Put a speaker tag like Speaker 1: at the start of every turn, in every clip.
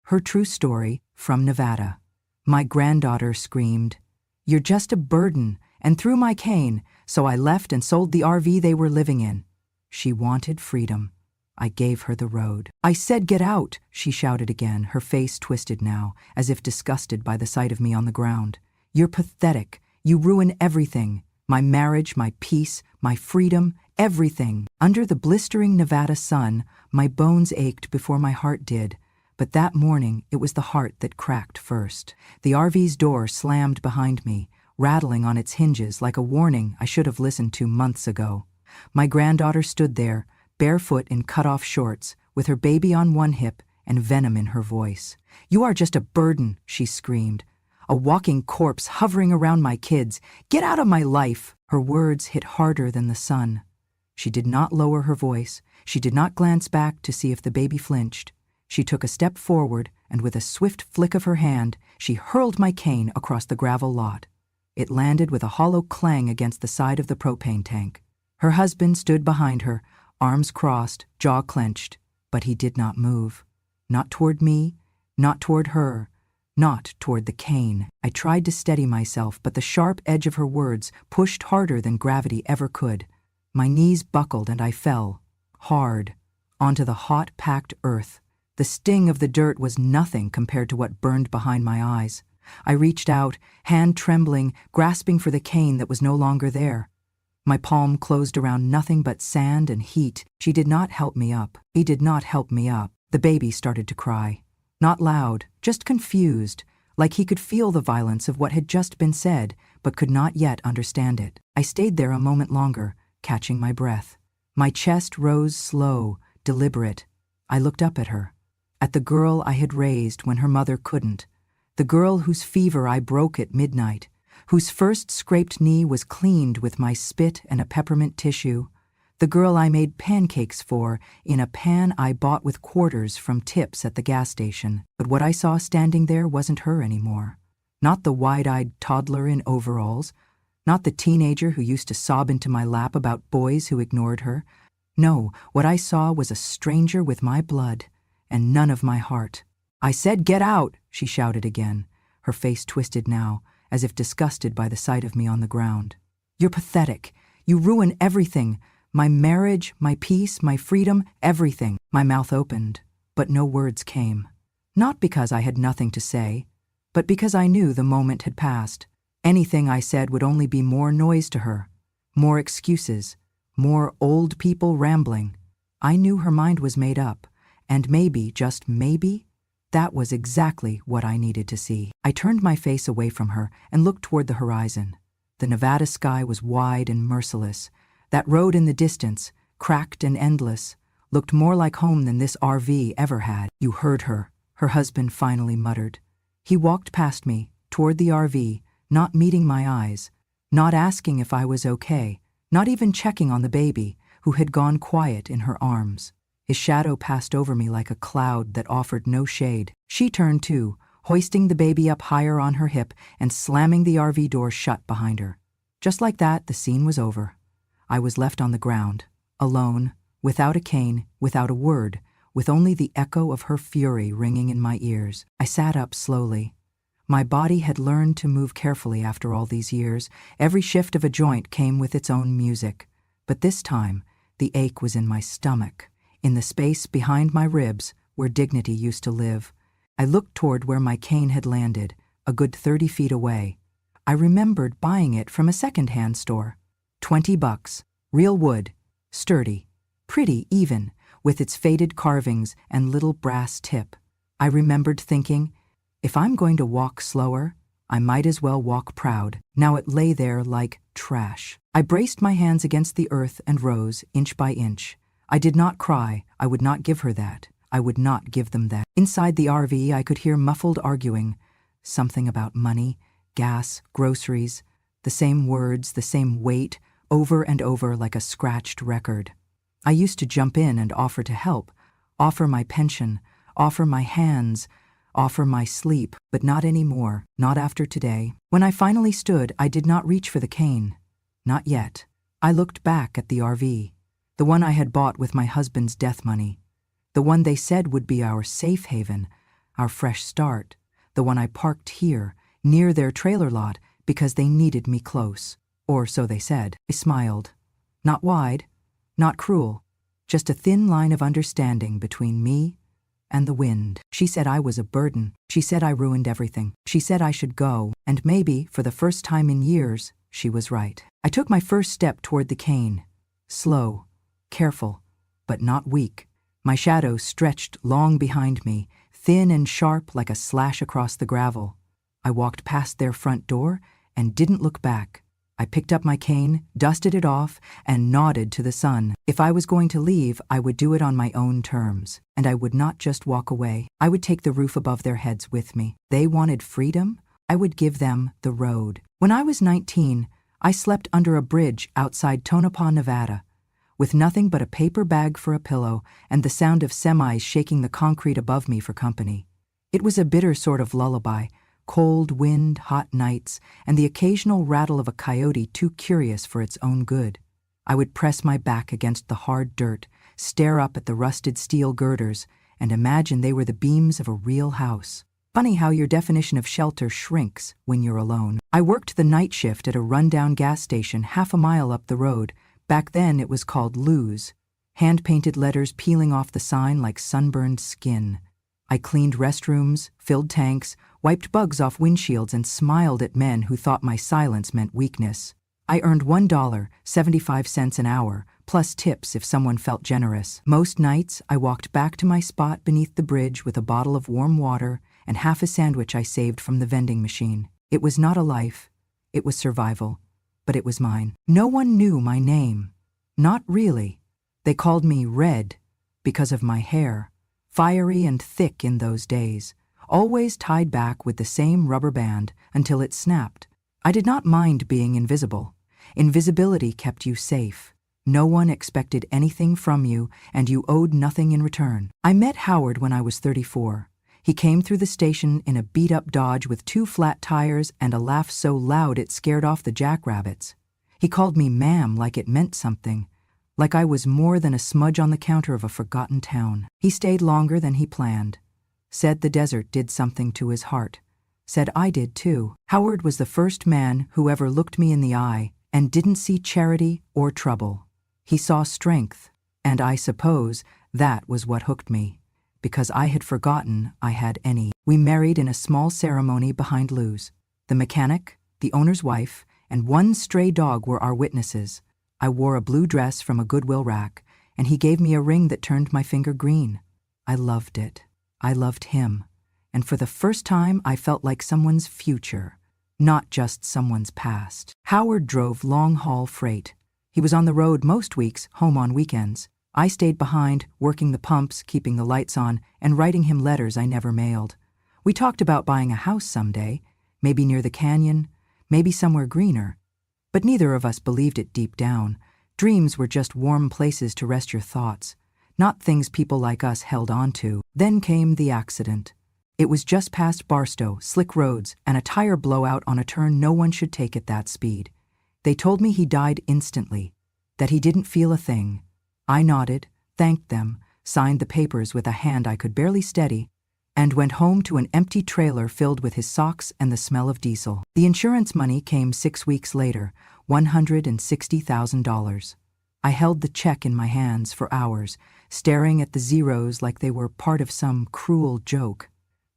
Speaker 1: Her true story, from Nevada. My granddaughter screamed, "You're just a burden," and threw my cane, so I left and sold the RV they were living in. She wanted freedom. I gave her the road. "I said get out," she shouted again, her face twisted now, as if disgusted by the sight of me on the ground. "You're pathetic. You ruin everything. My marriage, my peace, my freedom, everything." Under the blistering Nevada sun, my bones ached before my heart did. But that morning, it was the heart that cracked first. The RV's door slammed behind me, rattling on its hinges like a warning I should have listened to months ago. My granddaughter stood there, barefoot in cut-off shorts, with her baby on one hip and venom in her voice. "You are just a burden," she screamed. "A walking corpse hovering around my kids. Get out of my life!" Her words hit harder than the sun. She did not lower her voice. She did not glance back to see if the baby flinched. She took a step forward, and with a swift flick of her hand, she hurled my cane across the gravel lot. It landed with a hollow clang against the side of the propane tank. Her husband stood behind her, arms crossed, jaw clenched, but he did not move. Not toward me, not toward her, not toward the cane. I tried to steady myself, but the sharp edge of her words pushed harder than gravity ever could. My knees buckled and I fell, hard, onto the hot, packed earth. The sting of the dirt was nothing compared to what burned behind my eyes. I reached out, hand trembling, grasping for the cane that was no longer there. My palm closed around nothing but sand and heat. She did not help me up. He did not help me up. The baby started to cry. Not loud, just confused, like he could feel the violence of what had just been said, but could not yet understand it. I stayed there a moment longer, catching my breath. My chest rose slow, deliberate. I looked up at her. At the girl I had raised when her mother couldn't. The girl whose fever I broke at midnight, whose first scraped knee was cleaned with my spit and a peppermint tissue. The girl I made pancakes for in a pan I bought with quarters from tips at the gas station. But what I saw standing there wasn't her anymore. Not the wide-eyed toddler in overalls. Not the teenager who used to sob into my lap about boys who ignored her. No, what I saw was a stranger with my blood and none of my heart. "I said get out," she shouted again, her face twisted now, as if disgusted by the sight of me on the ground. "You're pathetic. You ruin everything. My marriage, my peace, my freedom, everything." My mouth opened, but no words came. Not because I had nothing to say, but because I knew the moment had passed. Anything I said would only be more noise to her, more excuses, more old people rambling. I knew her mind was made up, and maybe, just maybe, that was exactly what I needed to see. I turned my face away from her and looked toward the horizon. The Nevada sky was wide and merciless. That road in the distance, cracked and endless, looked more like home than this RV ever had. "You heard her," her husband finally muttered. He walked past me, toward the RV, not meeting my eyes, not asking if I was okay, not even checking on the baby, who had gone quiet in her arms. His shadow passed over me like a cloud that offered no shade. She turned too, hoisting the baby up higher on her hip and slamming the RV door shut behind her. Just like that, the scene was over. I was left on the ground, alone, without a cane, without a word, with only the echo of her fury ringing in my ears. I sat up slowly. My body had learned to move carefully after all these years. Every shift of a joint came with its own music. But this time, the ache was in my stomach, in the space behind my ribs where dignity used to live. I looked toward where my cane had landed, a good 30 feet away. I remembered buying it from a second-hand store. $20, real wood, sturdy, pretty even, with its faded carvings and little brass tip. I remembered thinking, if I'm going to walk slower, I might as well walk proud. Now it lay there like trash. I braced my hands against the earth and rose, inch by inch. I did not cry. I would not give her that. I would not give them that. Inside the RV, I could hear muffled arguing. Something about money, gas, groceries. The same words, the same weight, over and over like a scratched record. I used to jump in and offer to help, offer my pension, offer my hands, offer my sleep, but not anymore, not after today. When I finally stood, I did not reach for the cane. Not yet. I looked back at the RV, the one I had bought with my husband's death money, the one they said would be our safe haven, our fresh start, the one I parked here, near their trailer lot, because they needed me close. Or so they said. I smiled. Not wide, not cruel, just a thin line of understanding between me and the wind. She said I was a burden. She said I ruined everything. She said I should go, and maybe, for the first time in years, she was right. I took my first step toward the cane. Slow, careful, but not weak. My shadow stretched long behind me, thin and sharp like a slash across the gravel. I walked past their front door and didn't look back. I picked up my cane, dusted it off, and nodded to the sun. If I was going to leave, I would do it on my own terms, and I would not just walk away. I would take the roof above their heads with me. They wanted freedom. I would give them the road. When I was 19, I slept under a bridge outside Tonopah, Nevada, with nothing but a paper bag for a pillow and the sound of semis shaking the concrete above me for company. It was a bitter sort of lullaby. Cold wind, hot nights, and the occasional rattle of a coyote too curious for its own good. I would press my back against the hard dirt, stare up at the rusted steel girders, and imagine they were the beams of a real house. Funny how your definition of shelter shrinks when you're alone. I worked the night shift at a rundown gas station half a mile up the road. Back then it was called Lou's. Hand-painted letters peeling off the sign like sunburned skin. I cleaned restrooms, filled tanks, wiped bugs off windshields, and smiled at men who thought my silence meant weakness. I earned $1.75 an hour, plus tips if someone felt generous. Most nights, I walked back to my spot beneath the bridge with a bottle of warm water and half a sandwich I saved from the vending machine. It was not a life. It was survival. But it was mine. No one knew my name. Not really. They called me Red because of my hair, fiery and thick in those days, always tied back with the same rubber band until it snapped. I did not mind being invisible. Invisibility kept you safe. No one expected anything from you, and you owed nothing in return. I met Howard when I was 34. He came through the station in a beat-up Dodge with 2 flat tires and a laugh so loud it scared off the jackrabbits. He called me ma'am like it meant something, like I was more than a smudge on the counter of a forgotten town. He stayed longer than he planned. Said the desert did something to his heart. Said I did too. Howard was the first man who ever looked me in the eye and didn't see charity or trouble. He saw strength, and I suppose that was what hooked me, because I had forgotten I had any. We married in a small ceremony behind Lou's. The mechanic, the owner's wife, and 1 stray dog were our witnesses. I wore a blue dress from a Goodwill rack, and he gave me a ring that turned my finger green. I loved it. I loved him, and for the first time I felt like someone's future, not just someone's past. Howard drove long-haul freight. He was on the road most weeks, home on weekends. I stayed behind, working the pumps, keeping the lights on, and writing him letters I never mailed. We talked about buying a house someday, maybe near the canyon, maybe somewhere greener. But neither of us believed it deep down. Dreams were just warm places to rest your thoughts, not things people like us held on to. Then came the accident. It was just past Barstow, slick roads, and a tire blowout on a turn no one should take at that speed. They told me he died instantly, that he didn't feel a thing. I nodded, thanked them, signed the papers with a hand I could barely steady, and went home to an empty trailer filled with his socks and the smell of diesel. The insurance money came 6 weeks later, $160,000. I held the check in my hands for hours, staring at the zeros like they were part of some cruel joke.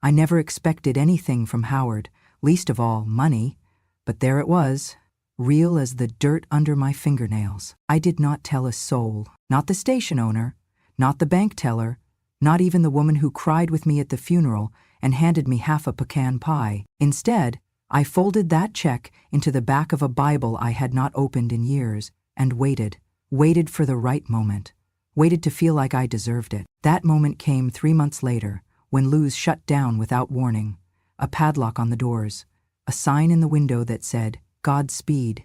Speaker 1: I never expected anything from Howard, least of all money, but there it was, real as the dirt under my fingernails. I did not tell a soul, not the station owner, not the bank teller, not even the woman who cried with me at the funeral and handed me half a pecan pie. Instead, I folded that check into the back of a Bible I had not opened in years and waited for the right moment, waited to feel like I deserved it. That moment came 3 months later, when Lou's shut down without warning, a padlock on the doors, a sign in the window that said, Godspeed.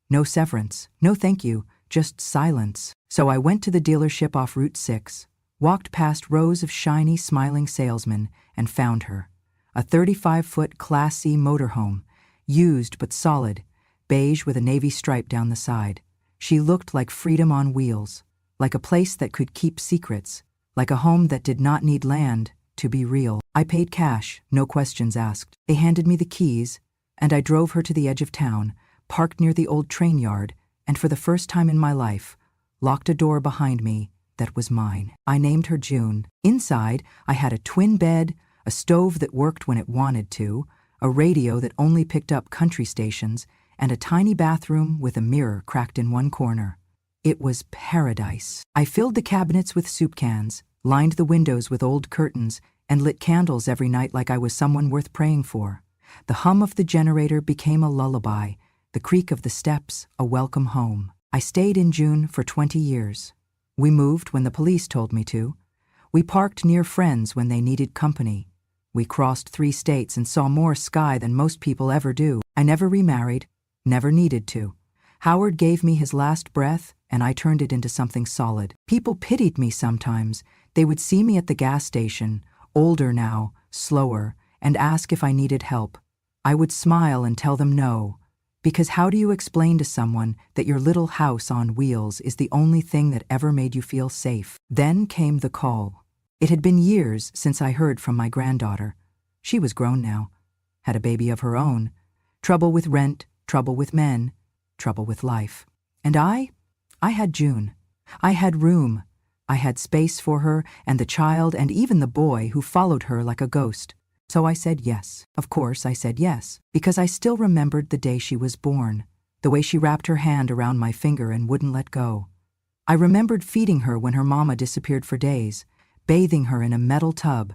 Speaker 1: No severance, no thank you, just silence. So I went to the dealership off Route 6, walked past rows of shiny, smiling salesmen, and found her. A 35-foot Class C motorhome, used but solid, beige with a navy stripe down the side. She looked like freedom on wheels, like a place that could keep secrets, like a home that did not need land to be real. I paid cash, no questions asked. They handed me the keys, and I drove her to the edge of town, parked near the old train yard, and for the first time in my life, locked a door behind me that was mine. I named her June. Inside, I had a twin bed, a stove that worked when it wanted to, a radio that only picked up country stations, and a tiny bathroom with a mirror cracked in one corner. It was paradise. I filled the cabinets with soup cans, lined the windows with old curtains, and lit candles every night like I was someone worth praying for. The hum of the generator became a lullaby, the creak of the steps a welcome home. I stayed in June for 20 years. We moved when the police told me to. We parked near friends when they needed company. We crossed 3 states and saw more sky than most people ever do. I never remarried, never needed to. Howard gave me his last breath, and I turned it into something solid. People pitied me sometimes. They would see me at the gas station, older now, slower, and ask if I needed help. I would smile and tell them no, because how do you explain to someone that your little house on wheels is the only thing that ever made you feel safe? Then came the call. It had been years since I heard from my granddaughter. She was grown now, had a baby of her own. Trouble with rent, trouble with men, trouble with life. And I had June. I had room. I had space for her and the child and even the boy who followed her like a ghost. So I said yes. Of course I said yes, because I still remembered the day she was born, the way she wrapped her hand around my finger and wouldn't let go. I remembered feeding her when her mama disappeared for days, bathing her in a metal tub,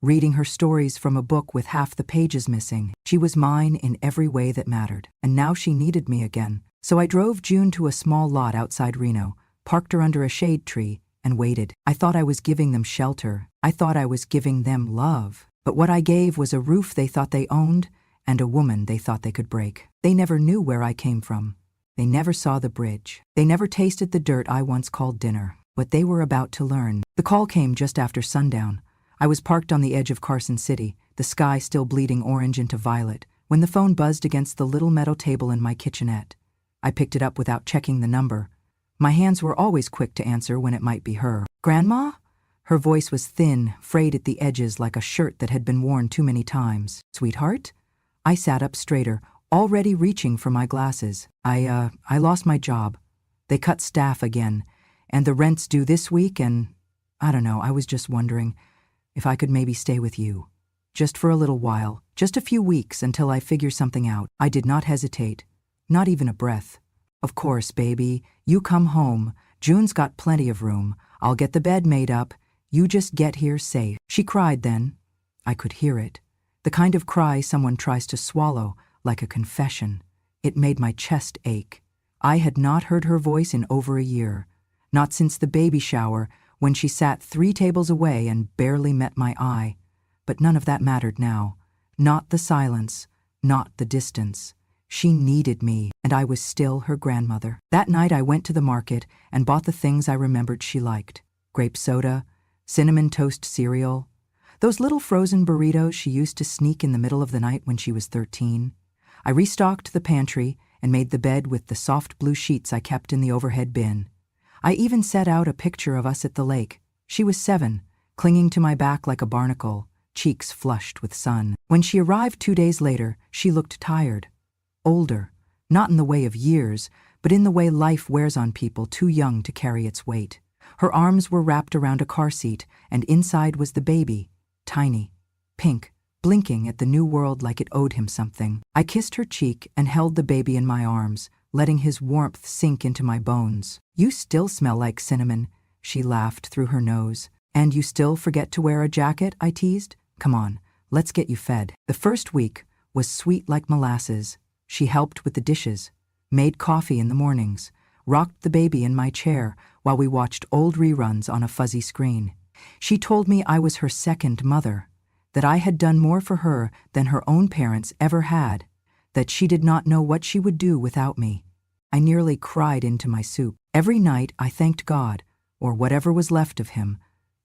Speaker 1: reading her stories from a book with half the pages missing. She was mine in every way that mattered, and now she needed me again. So I drove June to a small lot outside Reno, parked her under a shade tree, and waited. I thought I was giving them shelter. I thought I was giving them love. But what I gave was a roof they thought they owned and a woman they thought they could break. They never knew where I came from. They never saw the bridge. They never tasted the dirt I once called dinner. But they were about to learn. The call came just after sundown. I was parked on the edge of Carson City, the sky still bleeding orange into violet, when the phone buzzed against the little metal table in my kitchenette. I picked it up without checking the number. My hands were always quick to answer when it might be her. "Grandma?" Her voice was thin, frayed at the edges like a shirt that had been worn too many times. "Sweetheart?" I sat up straighter, already reaching for my glasses. I lost my job. They cut staff again, and the rent's due this week, and I don't know, I was just wondering if I could maybe stay with you. Just for a little while, just a few weeks until I figure something out. I did not hesitate, not even a breath. "Of course, baby, you come home. June's got plenty of room. I'll get the bed made up. You just get here safe." She cried then. I could hear it. The kind of cry someone tries to swallow, like a confession. It made my chest ache. I had not heard her voice in over a year. Not since the baby shower, when she sat 3 tables away and barely met my eye. But none of that mattered now. Not the silence, not the distance. She needed me, and I was still her grandmother. That night I went to the market and bought the things I remembered she liked. Grape soda, cinnamon toast cereal, those little frozen burritos she used to sneak in the middle of the night when she was 13. I restocked the pantry and made the bed with the soft blue sheets I kept in the overhead bin. I even set out a picture of us at the lake. She was 7, clinging to my back like a barnacle, cheeks flushed with sun. When she arrived 2 days later, she looked tired. Older, not in the way of years, but in the way life wears on people too young to carry its weight. Her arms were wrapped around a car seat, and inside was the baby, tiny, pink, blinking at the new world like it owed him something. I kissed her cheek and held the baby in my arms, letting his warmth sink into my bones. "You still smell like cinnamon," she laughed through her nose. "And you still forget to wear a jacket?" I teased. "Come on, let's get you fed." The first week was sweet like molasses. She helped with the dishes, made coffee in the mornings, rocked the baby in my chair while we watched old reruns on a fuzzy screen. She told me I was her second mother, that I had done more for her than her own parents ever had, that she did not know what she would do without me. I nearly cried into my soup. Every night I thanked God, or whatever was left of him,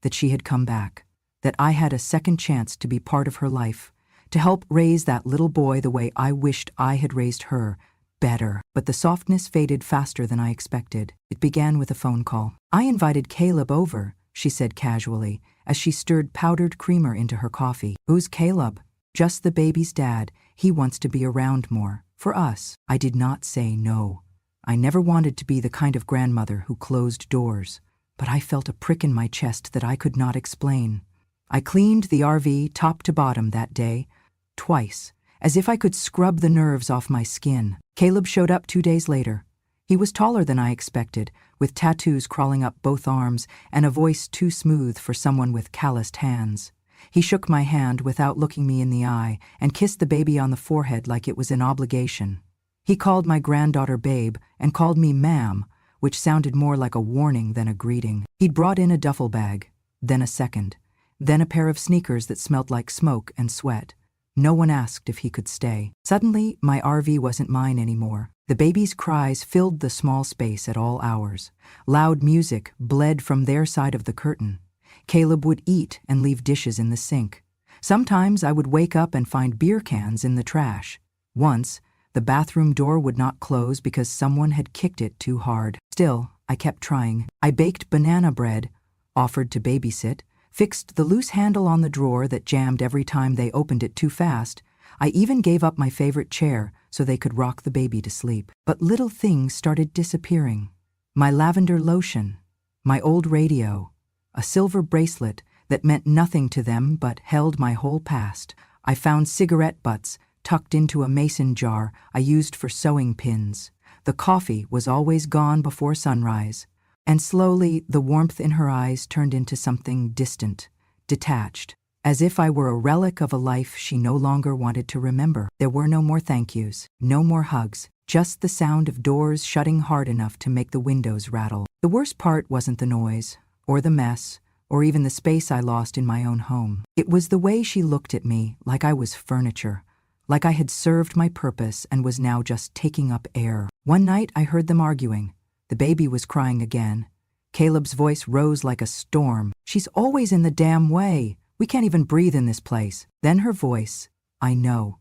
Speaker 1: that she had come back, that I had a second chance to be part of her life, to help raise that little boy the way I wished I had raised her, better. But the softness faded faster than I expected. It began with a phone call. I invited Caleb over, she said casually, as she stirred powdered creamer into her coffee. Who's Caleb? Just the baby's dad. He wants to be around more. For us. I did not say no. I never wanted to be the kind of grandmother who closed doors, but I felt a prick in my chest that I could not explain. I cleaned the RV top to bottom that day, twice, as if I could scrub the nerves off my skin. Caleb showed up 2 days later. He was taller than I expected, with tattoos crawling up both arms and a voice too smooth for someone with calloused hands. He shook my hand without looking me in the eye and kissed the baby on the forehead like it was an obligation. He called my granddaughter babe and called me ma'am, which sounded more like a warning than a greeting. He'd brought in a duffel bag, then a second, then a pair of sneakers that smelled like smoke and sweat. No one asked if he could stay. Suddenly, my RV wasn't mine anymore. The baby's cries filled the small space at all hours. Loud music bled from their side of the curtain. Caleb would eat and leave dishes in the sink. Sometimes I would wake up and find beer cans in the trash. Once, the bathroom door would not close because someone had kicked it too hard. Still, I kept trying. I baked banana bread, offered to babysit, fixed the loose handle on the drawer that jammed every time they opened it too fast. I even gave up my favorite chair so they could rock the baby to sleep. But little things started disappearing. My lavender lotion, my old radio, a silver bracelet that meant nothing to them but held my whole past. I found cigarette butts tucked into a mason jar I used for sewing pins. The coffee was always gone before sunrise, and slowly the warmth in her eyes turned into something distant, detached, as if I were a relic of a life she no longer wanted to remember. There were no more thank yous, no more hugs, just the sound of doors shutting hard enough to make the windows rattle. The worst part wasn't the noise, or the mess, or even the space I lost in my own home. It was the way she looked at me like I was furniture, like I had served my purpose and was now just taking up air. One night I heard them arguing. The baby was crying again. Caleb's voice rose like a storm. "She's always in the damn way. We can't even breathe in this place." Then her voice, I know,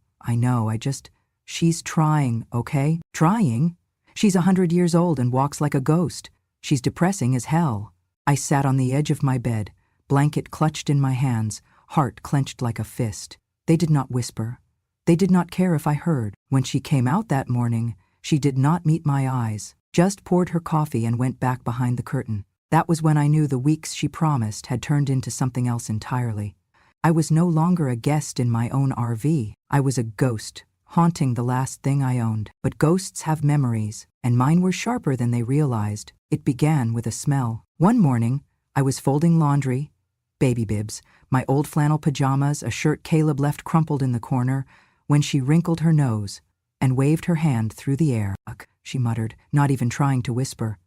Speaker 1: she's trying, okay? Trying? She's 100 years old and walks like a ghost. She's depressing as hell. I sat on the edge of my bed, blanket clutched in my hands, heart clenched like a fist. They did not whisper. They did not care if I heard. When she came out that morning, she did not meet my eyes, just poured her coffee and went back behind the curtain. That was when I knew the weeks she promised had turned into something else entirely. I was no longer a guest in my own RV. I was a ghost, haunting the last thing I owned. But ghosts have memories, and mine were sharper than they realized. It began with a smell. One morning, I was folding laundry, baby bibs, my old flannel pajamas, a shirt Caleb left crumpled in the corner, when she wrinkled her nose and waved her hand through the air. "Ugh," she muttered, not even trying to whisper.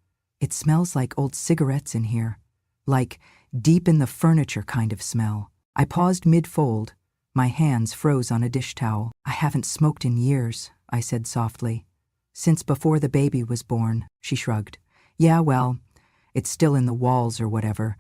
Speaker 1: "It smells like old cigarettes in here. Like deep in the furniture kind of smell." I paused mid-fold. My hands froze on a dish towel. "I haven't smoked in years," I said softly. "Since before the baby was born," she shrugged. "Yeah, well, it's still in the walls or whatever.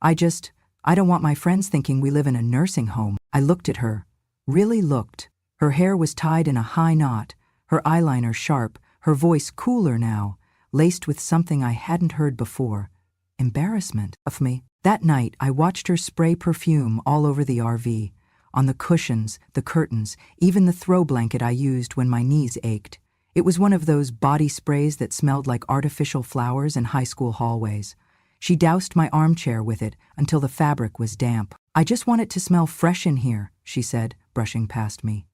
Speaker 1: I don't want my friends thinking we live in a nursing home." I looked at her, really looked. Her hair was tied in a high knot, her eyeliner sharp, her voice cooler now, laced with something I hadn't heard before. Embarrassment of me. That night, I watched her spray perfume all over the RV, on the cushions, the curtains, even the throw blanket I used when my knees ached. It was one of those body sprays that smelled like artificial flowers in high school hallways. She doused my armchair with it until the fabric was damp. "I just want it to smell fresh in here," she said, brushing past me.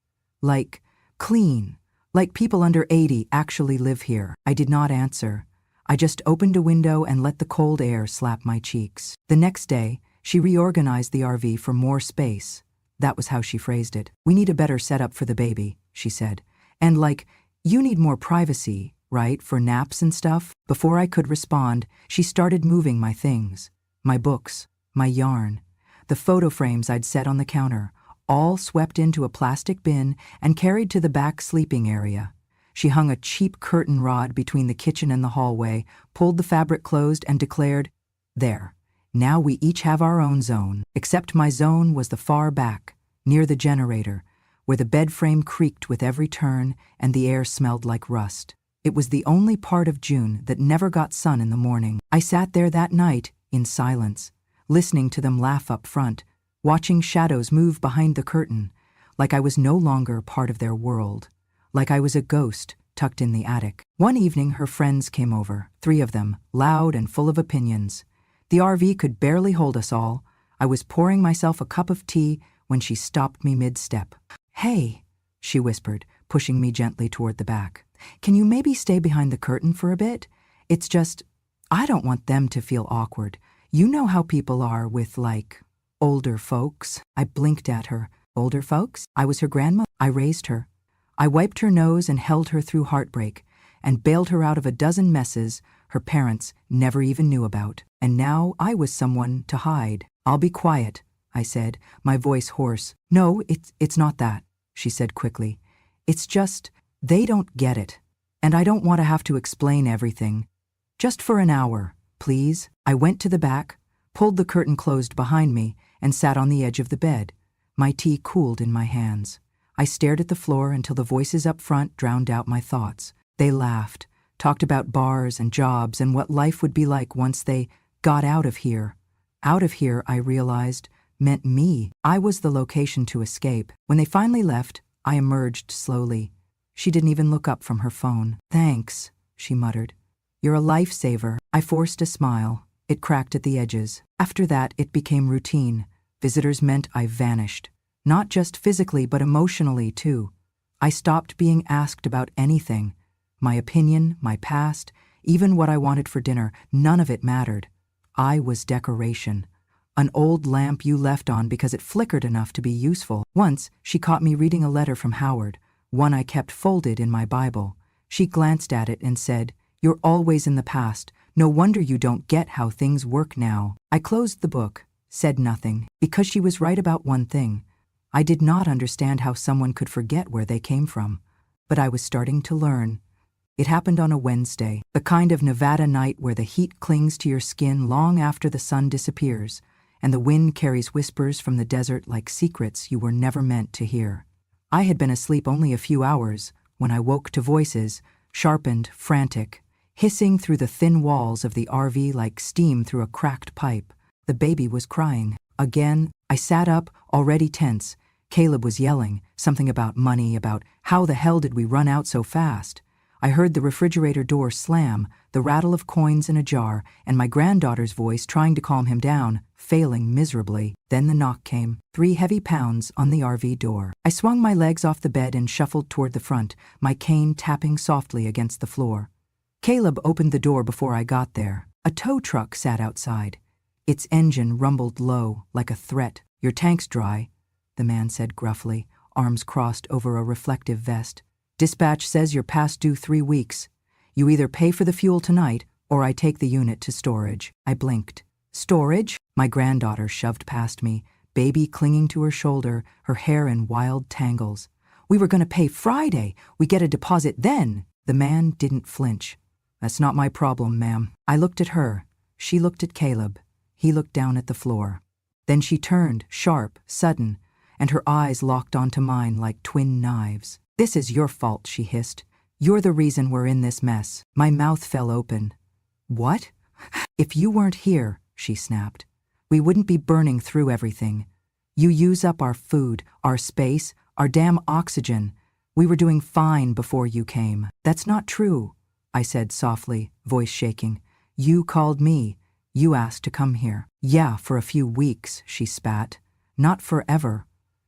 Speaker 1: "Like clean, like people under 80 actually live here." I did not answer. I just opened a window and let the cold air slap my cheeks. The next day, she reorganized the RV for more space. That was how she phrased it. "We need a better setup for the baby," she said. "And you need more privacy, right, for naps and stuff?" Before I could respond, she started moving my things. My books, my yarn, the photo frames I'd set on the counter, all swept into a plastic bin and carried to the back sleeping area. She hung a cheap curtain rod between the kitchen and the hallway, pulled the fabric closed, and declared, "There, now we each have our own zone." Except my zone was the far back, near the generator, where the bed frame creaked with every turn and the air smelled like rust. It was the only part of June that never got sun in the morning. I sat there that night, in silence, listening to them laugh up front, watching shadows move behind the curtain, like I was no longer part of their world, like I was a ghost tucked in the attic. One evening her friends came over, 3 of them, loud and full of opinions. The RV could barely hold us all. I was pouring myself a cup of tea when she stopped me mid-step. "Hey," she whispered, pushing me gently toward the back. "Can you maybe stay behind the curtain for a bit? It's just, I don't want them to feel awkward. You know how people are with, like, older folks." I blinked at her. Older folks? I was her grandma. I raised her. I wiped her nose and held her through heartbreak, and bailed her out of a dozen messes her parents never even knew about. And now I was someone to hide. "I'll be quiet," I said, my voice hoarse. "No, it's not that," she said quickly. "It's just, they don't get it. And I don't want to have to explain everything. Just for an hour, please." I went to the back, pulled the curtain closed behind me, and sat on the edge of the bed. My tea cooled in my hands. I stared at the floor until the voices up front drowned out my thoughts. They laughed, talked about bars and jobs and what life would be like once they got out of here. Out of here, I realized, meant me. I was the location to escape. When they finally left, I emerged slowly. She didn't even look up from her phone. "Thanks," she muttered. "You're a lifesaver." I forced a smile. It cracked at the edges. After that, it became routine. Visitors meant I vanished. Not just physically, but emotionally, too. I stopped being asked about anything. My opinion, my past, even what I wanted for dinner, none of it mattered. I was decoration. An old lamp you left on because it flickered enough to be useful. Once, she caught me reading a letter from Howard, one I kept folded in my Bible. She glanced at it and said, "You're always in the past. No wonder you don't get how things work now." I closed the book, said nothing, because she was right about one thing. I did not understand how someone could forget where they came from, but I was starting to learn. It happened on a Wednesday, the kind of Nevada night where the heat clings to your skin long after the sun disappears, and the wind carries whispers from the desert like secrets you were never meant to hear. I had been asleep only a few hours when I woke to voices, sharpened, frantic, hissing through the thin walls of the RV like steam through a cracked pipe. The baby was crying. Again, I sat up, already tense. Caleb was yelling, something about money, about how the hell did we run out so fast. I heard the refrigerator door slam, the rattle of coins in a jar, and my granddaughter's voice trying to calm him down, failing miserably. Then the knock came, 3 heavy pounds on the RV door. I swung my legs off the bed and shuffled toward the front, my cane tapping softly against the floor. Caleb opened the door before I got there. A tow truck sat outside. Its engine rumbled low, like a threat. "Your tank's dry," the man said gruffly, arms crossed over a reflective vest. "Dispatch says you're past due 3 weeks. You either pay for the fuel tonight, or I take the unit to storage." I blinked. "Storage?" My granddaughter shoved past me, baby clinging to her shoulder, her hair in wild tangles. "We were going to pay Friday. We get a deposit then." The man didn't flinch. "That's not my problem, ma'am." I looked at her. She looked at Caleb. He looked down at the floor. Then she turned, sharp, sudden, and her eyes locked onto mine like twin knives. "This is your fault," she hissed. "You're the reason we're in this mess." My mouth fell open. "What?" "If you weren't here," she snapped, "we wouldn't be burning through everything. You use up our food, our space, our damn oxygen. We were doing fine before you came." "That's not true," I said softly, voice shaking. "You called me. You asked to come here." "Yeah, for a few weeks," she spat. "Not forever.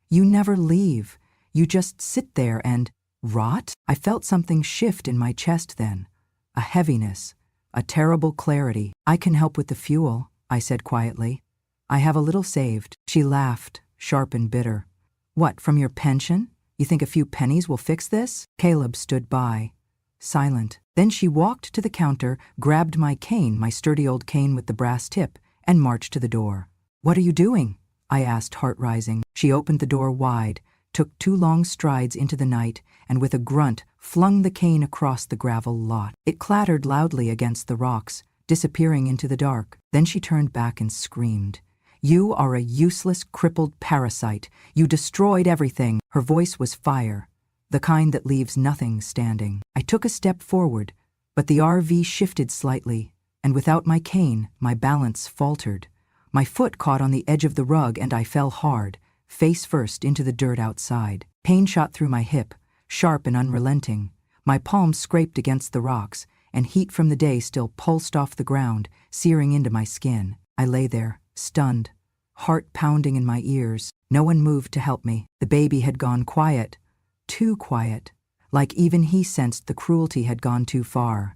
Speaker 1: You never leave. You just sit there and rot." I felt something shift in my chest then. A heaviness, a terrible clarity. "I can help with the fuel," I said quietly. "I have a little saved." She laughed, sharp and bitter. "What, from your pension? You think a few pennies will fix this?" Caleb stood by, silent. Then she walked to the counter, grabbed my cane, my sturdy old cane with the brass tip, and marched to the door. "What are you doing?" I asked, heart rising. She opened the door wide, took 2 long strides into the night, and with a grunt flung the cane across the gravel lot. It clattered loudly against the rocks, disappearing into the dark. Then she turned back and screamed. "You are a useless, crippled parasite. You destroyed everything." Her voice was fire, the kind that leaves nothing standing. I took a step forward, but the RV shifted slightly, and without my cane, my balance faltered. My foot caught on the edge of the rug and I fell hard, face first into the dirt outside. Pain shot through my hip, sharp and unrelenting. My palms scraped against the rocks, and heat from the day still pulsed off the ground, searing into my skin. I lay there, stunned, heart pounding in my ears. No one moved to help me. The baby had gone quiet, too quiet, like even he sensed the cruelty had gone too far.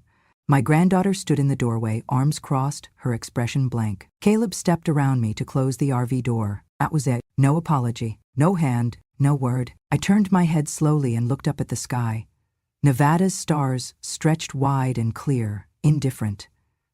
Speaker 1: My granddaughter stood in the doorway, arms crossed, her expression blank. Caleb stepped around me to close the RV door. That was it. No apology, no hand, no word. I turned my head slowly and looked up at the sky. Nevada's stars stretched wide and clear, indifferent.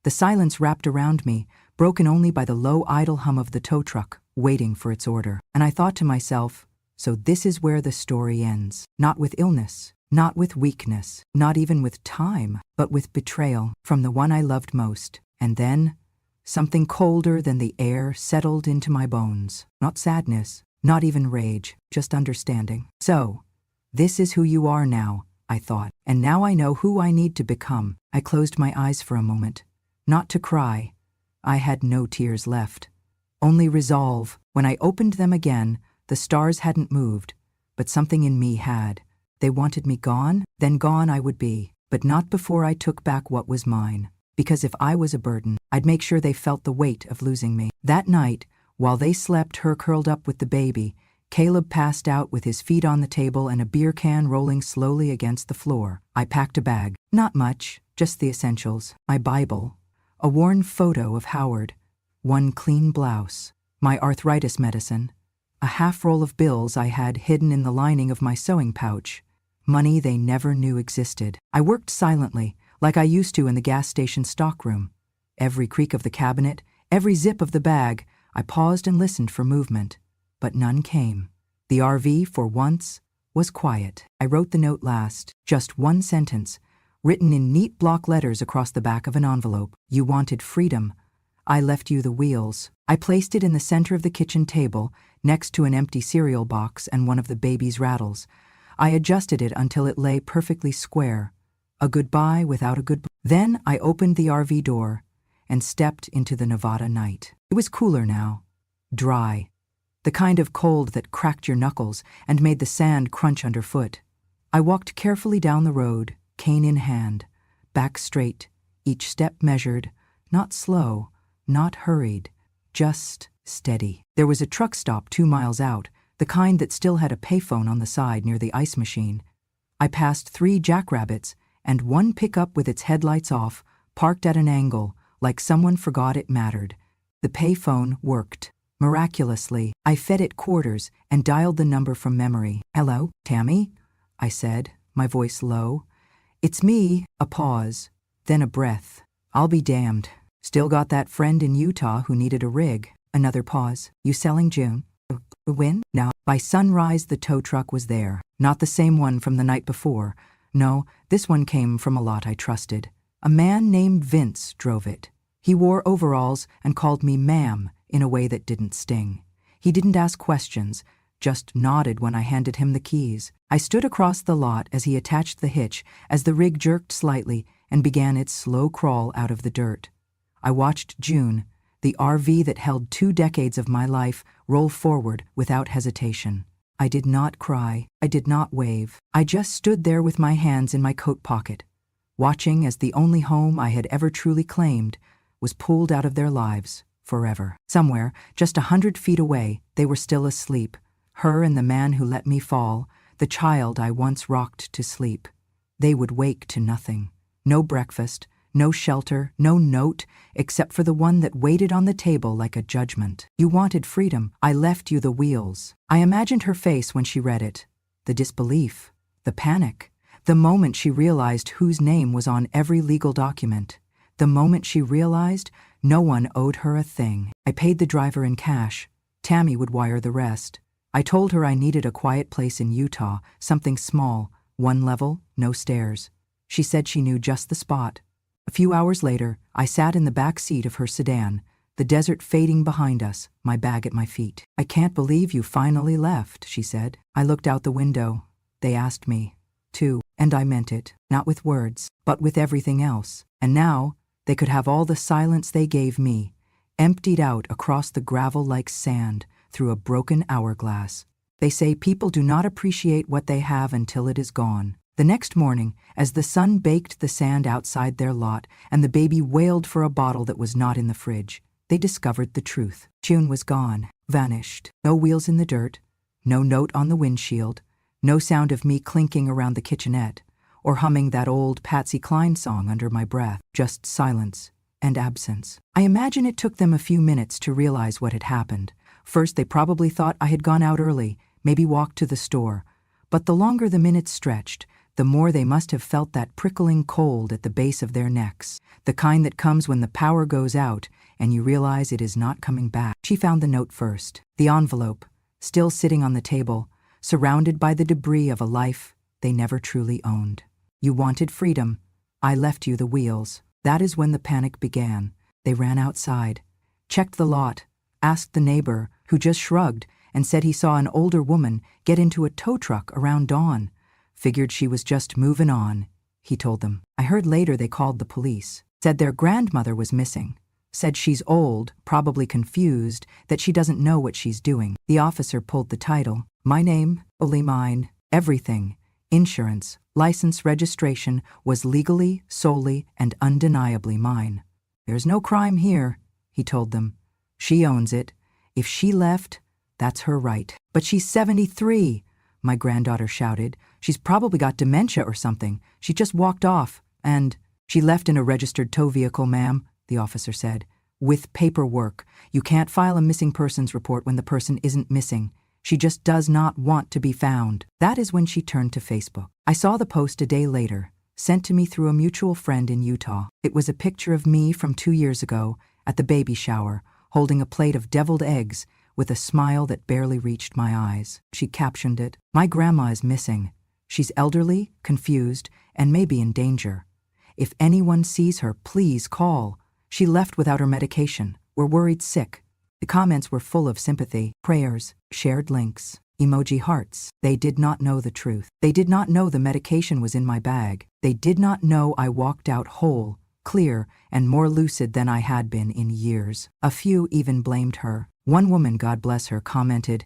Speaker 1: The silence wrapped around me, broken only by the low idle hum of the tow truck, waiting for its order. And I thought to myself, so this is where the story ends. Not with illness, not with weakness, not even with time, but with betrayal from the one I loved most. And then, something colder than the air settled into my bones. Not sadness, not even rage, just understanding. So, this is who you are now, I thought, and now I know who I need to become. I closed my eyes for a moment. Not to cry. I had no tears left. Only resolve. When I opened them again, the stars hadn't moved, but something in me had. They wanted me gone, then gone I would be, but not before I took back what was mine. Because if I was a burden, I'd make sure they felt the weight of losing me. That night, while they slept, her curled up with the baby, Caleb passed out with his feet on the table and a beer can rolling slowly against the floor. I packed a bag. Not much, just the essentials. My Bible, a worn photo of Howard, one clean blouse, my arthritis medicine, a half roll of bills I had hidden in the lining of my sewing pouch, money they never knew existed. I worked silently, like I used to in the gas station stockroom. Every creak of the cabinet, every zip of the bag, I paused and listened for movement. But none came. The RV, for once, was quiet. I wrote the note last, just one sentence, written in neat block letters across the back of an envelope. You wanted freedom. I left you the wheels. I placed it in the center of the kitchen table, next to an empty cereal box and one of the baby's rattles. I adjusted it until it lay perfectly square. A goodbye without a goodbye. Then I opened the RV door and stepped into the Nevada night. It was cooler now, dry, the kind of cold that cracked your knuckles and made the sand crunch underfoot. I walked carefully down the road, cane in hand, back straight, each step measured, not slow, not hurried, just steady. There was a truck stop 2 miles out, the kind that still had a payphone on the side near the ice machine. I passed 3 jackrabbits and one pickup with its headlights off, parked at an angle, like someone forgot it mattered. The payphone worked. Miraculously, I fed it quarters and dialed the number from memory. Hello, Tammy? I said, my voice low. It's me. A pause, then a breath. I'll be damned. Still got that friend in Utah who needed a rig. Another pause. You selling June? When? No. By sunrise, the tow truck was there. Not the same one from the night before. No, this one came from a lot I trusted. A man named Vince drove it. He wore overalls and called me ma'am in a way that didn't sting. He didn't ask questions, just nodded when I handed him the keys. I stood across the lot as he attached the hitch, as the rig jerked slightly and began its slow crawl out of the dirt. I watched June, the RV that held 2 decades of my life, roll forward without hesitation. I did not cry. I did not wave. I just stood there with my hands in my coat pocket, watching as the only home I had ever truly claimed was pulled out of their lives forever. Somewhere, just 100 feet away, they were still asleep. Her and the man who let me fall, the child I once rocked to sleep. They would wake to nothing. No breakfast, no shelter, no note, except for the one that waited on the table like a judgment. You wanted freedom. I left you the wheels. I imagined her face when she read it. The disbelief, the panic, the moment she realized whose name was on every legal document. The moment she realized no one owed her a thing. I paid the driver in cash. Tammy would wire the rest. I told her I needed a quiet place in Utah, something small, 1 level, no stairs. She said she knew just the spot. A few hours later, I sat in the back seat of her sedan, the desert fading behind us, my bag at my feet. I can't believe you finally left, she said. I looked out the window. They asked me, too, and I meant it, not with words, but with everything else. And now, they could have all the silence they gave me, emptied out across the gravel like sand through a broken hourglass. They say people do not appreciate what they have until it is gone. The next morning, as the sun baked the sand outside their lot and the baby wailed for a bottle that was not in the fridge, they discovered the truth. June was gone, vanished. No wheels in the dirt, no note on the windshield, no sound of me clinking around the kitchenette or humming that old Patsy Cline song under my breath. Just silence and absence. I imagine it took them a few minutes to realize what had happened. First, they probably thought I had gone out early, maybe walked to the store. But the longer the minutes stretched, the more they must have felt that prickling cold at the base of their necks, the kind that comes when the power goes out and you realize it is not coming back. She found the note first, the envelope, still sitting on the table, surrounded by the debris of a life they never truly owned. You wanted freedom. I left you the wheels. That is when the panic began. They ran outside, checked the lot, asked the neighbor, who just shrugged and said he saw an older woman get into a tow truck around dawn. Figured she was just moving on, he told them. I heard later they called the police, said their grandmother was missing, said she's old, probably confused, that she doesn't know what she's doing. The officer pulled the title. My name, only mine, everything, insurance, license, registration, was legally, solely, and undeniably mine. There's no crime here, he told them. She owns it. If she left, that's her right. But she's 73, my granddaughter shouted. She's probably got dementia or something. She just walked off, and she left in a registered tow vehicle, ma'am, the officer said. With paperwork. You can't file a missing persons report when the person isn't missing. She just does not want to be found. That is when she turned to Facebook. I saw the post a day later, sent to me through a mutual friend in Utah. It was a picture of me from 2 years ago at the baby shower, holding a plate of deviled eggs with a smile that barely reached my eyes. She captioned it, "My grandma is missing. She's elderly, confused, and maybe in danger. If anyone sees her, please call. She left without her medication. We're worried sick." The comments were full of sympathy, prayers, shared links, emoji hearts. They did not know the truth. They did not know the medication was in my bag. They did not know I walked out whole, clear, and more lucid than I had been in years. A few even blamed her. One woman, God bless her, commented,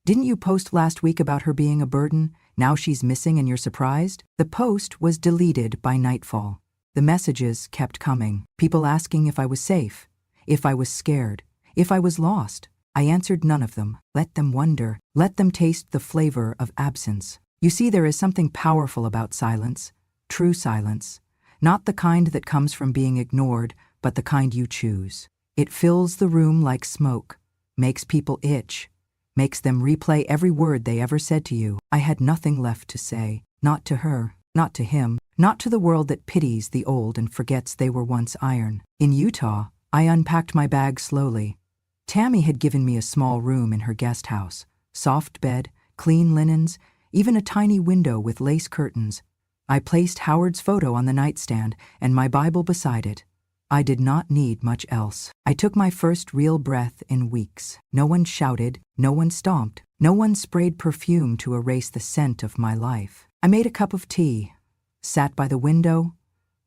Speaker 1: "Didn't you post last week about her being a burden? Now she's missing and you're surprised?" The post was deleted by nightfall. The messages kept coming. People asking if I was safe, if I was scared, if I was lost. I answered none of them. Let them wonder. Let them taste the flavor of absence. You see, there is something powerful about silence. True silence. Not the kind that comes from being ignored, but the kind you choose. It fills the room like smoke, makes people itch, makes them replay every word they ever said to you. I had nothing left to say. Not to her, not to him, not to the world that pities the old and forgets they were once iron. In Utah, I unpacked my bag slowly. Tammy had given me a small room in her guest house. Soft bed, clean linens, even a tiny window with lace curtains. I placed Howard's photo on the nightstand and my Bible beside it. I did not need much else. I took my first real breath in weeks. No one shouted, no one stomped, no one sprayed perfume to erase the scent of my life. I made a cup of tea, sat by the window,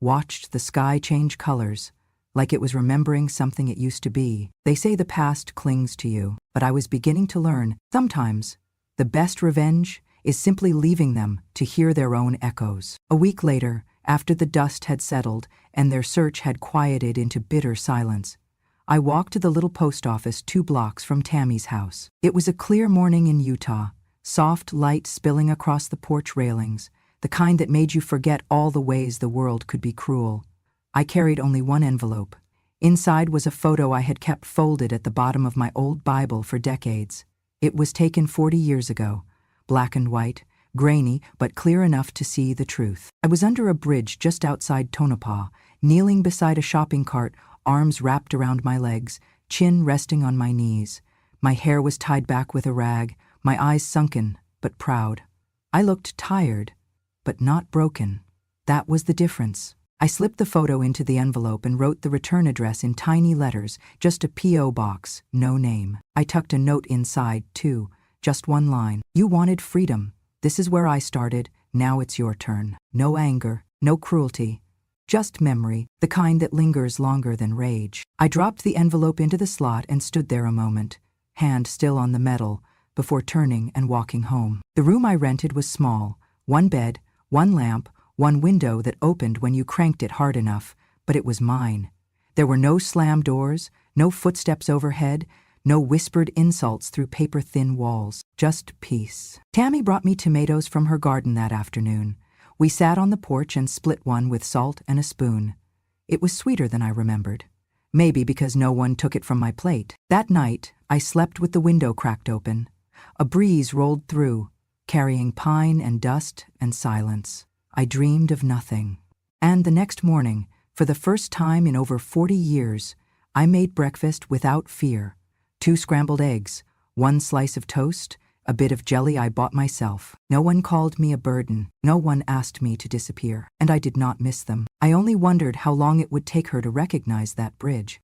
Speaker 1: watched the sky change colors, like it was remembering something it used to be. They say the past clings to you, but I was beginning to learn, sometimes, the best revenge is simply leaving them to hear their own echoes. A week later, after the dust had settled and their search had quieted into bitter silence, I walked to the little post office 2 blocks from Tammy's house. It was a clear morning in Utah, soft light spilling across the porch railings, the kind that made you forget all the ways the world could be cruel. I carried only one envelope. Inside was a photo I had kept folded at the bottom of my old Bible for decades. It was taken 40 years ago, black and white, grainy but clear enough to see the truth. I was under a bridge just outside Tonopah, kneeling beside a shopping cart, arms wrapped around my legs, chin resting on my knees. My hair was tied back with a rag, my eyes sunken but proud. I looked tired, but not broken. That was the difference. I slipped the photo into the envelope and wrote the return address in tiny letters, just a P.O. box, no name. I tucked a note inside, too, just one line. You wanted freedom. This is where I started. Now it's your turn. No anger, no cruelty, Just memory, the kind that lingers longer than rage. I dropped the envelope into the slot and stood there a moment, hand still on the metal, before turning and walking home. The room I rented was small, one bed, one lamp, one window that opened when you cranked it hard enough, but it was mine. There were no slammed doors, no footsteps overhead, no whispered insults through paper-thin walls, just peace. Tammy brought me tomatoes from her garden that afternoon. We sat on the porch and split one with salt and a spoon. It was sweeter than I remembered. Maybe because no one took it from my plate. That night, I slept with the window cracked open. A breeze rolled through, carrying pine and dust and silence. I dreamed of nothing. And the next morning, for the first time in over 40 years, I made breakfast without fear. 2 scrambled eggs, 1 slice of toast, a bit of jelly I bought myself. No one called me a burden. No one asked me to disappear. And I did not miss them. I only wondered how long it would take her to recognize that bridge.